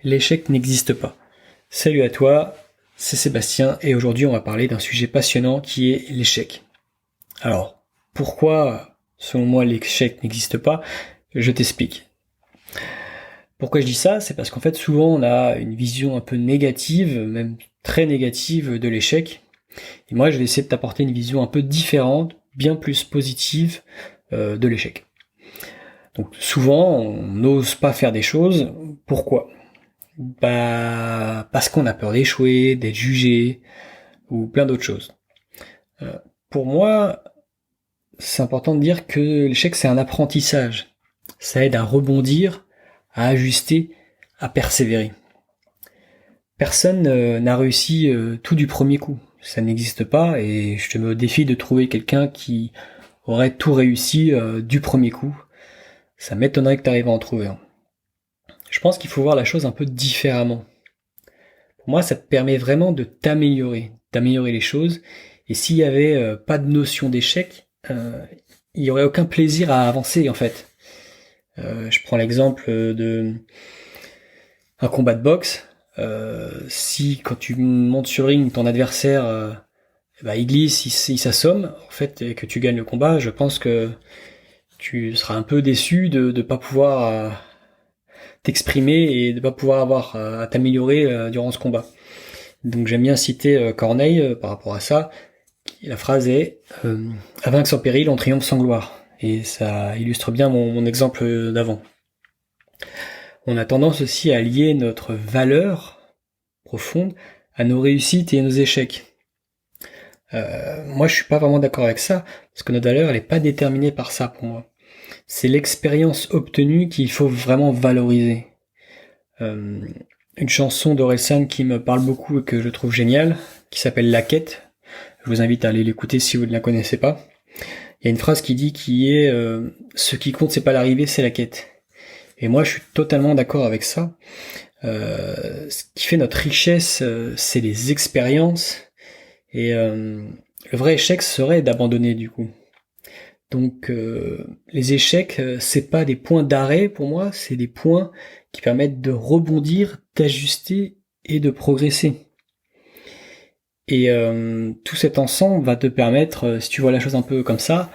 l'échec n'existe pas. Salut à toi, c'est Sébastien et aujourd'hui on va parler d'un sujet passionnant qui est l'échec. Alors, pourquoi selon moi l'échec n'existe pas? Je t'explique. Pourquoi je dis ça? C'est parce qu'en fait souvent on a une vision un peu négative, même très négative de l'échec. Et moi je vais essayer de t'apporter une vision un peu différente, bien plus positive de l'échec. Donc souvent on n'ose pas faire des choses. Pourquoi? Parce qu'on a peur d'échouer, d'être jugé, ou plein d'autres choses. Pour moi, c'est important de dire que l'échec c'est un apprentissage. Ça aide à rebondir, à ajuster, à persévérer. Personne n'a réussi tout du premier coup. Ça n'existe pas et je te mets au défi de trouver quelqu'un qui aurait tout réussi du premier coup. Ça m'étonnerait que tu arrives à en trouver un. Je pense qu'il faut voir la chose un peu différemment. Pour moi, ça te permet vraiment de d'améliorer les choses. Et s'il y avait pas de notion d'échec, il y aurait aucun plaisir à avancer en fait. Je prends l'exemple de un combat de boxe. Si quand tu montes sur ring, ton adversaire il glisse, il s'assomme, en fait, et que tu gagnes le combat, je pense que tu seras un peu déçu de ne pas pouvoir t'exprimer et de pas pouvoir avoir à t'améliorer durant ce combat. Donc j'aime bien citer Corneille par rapport à ça. La phrase est à vaincre sans péril, on triomphe sans gloire. Et ça illustre bien mon exemple d'avant. On a tendance aussi à lier notre valeur profonde à nos réussites et à nos échecs. Moi je suis pas vraiment d'accord avec ça, parce que notre valeur elle est pas déterminée par ça pour moi. C'est l'expérience obtenue qu'il faut vraiment valoriser. Une chanson d'Orelsan qui me parle beaucoup et que je trouve géniale, qui s'appelle La Quête. Je vous invite à aller l'écouter si vous ne la connaissez pas. Il y a une phrase qui dit ce qui compte c'est pas l'arrivée, c'est la quête. Et moi je suis totalement d'accord avec ça. Ce qui fait notre richesse, c'est les expériences. Et le vrai échec serait d'abandonner du coup. Donc les échecs, c'est pas des points d'arrêt pour moi, c'est des points qui permettent de rebondir, d'ajuster et de progresser. Et tout cet ensemble va te permettre, si tu vois la chose un peu comme ça,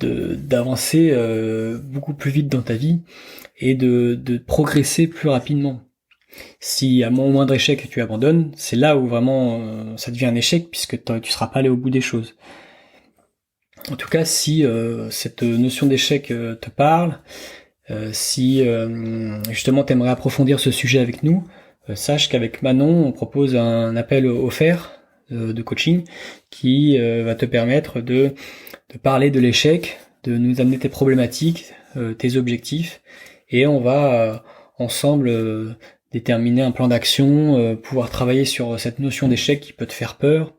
d'avancer beaucoup plus vite dans ta vie et de progresser plus rapidement. Si à mon moindre échec tu abandonnes, c'est là où vraiment ça devient un échec puisque tu seras pas allé au bout des choses. En tout cas, si cette notion d'échec te parle, si justement t'aimerais approfondir ce sujet avec nous, sache qu'avec Manon, on propose un appel offert de coaching qui va te permettre de parler de l'échec, de nous amener tes problématiques, tes objectifs, et on va ensemble déterminer un plan d'action, pouvoir travailler sur cette notion d'échec qui peut te faire peur,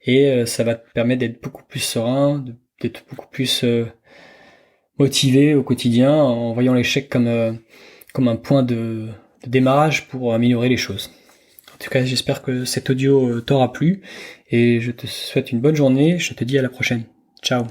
et ça va te permettre d'être beaucoup plus serein, d'être beaucoup plus motivé au quotidien en voyant l'échec comme un point de démarrage pour améliorer les choses. En tout cas, j'espère que cet audio t'aura plu et je te souhaite une bonne journée. Je te dis à la prochaine. Ciao.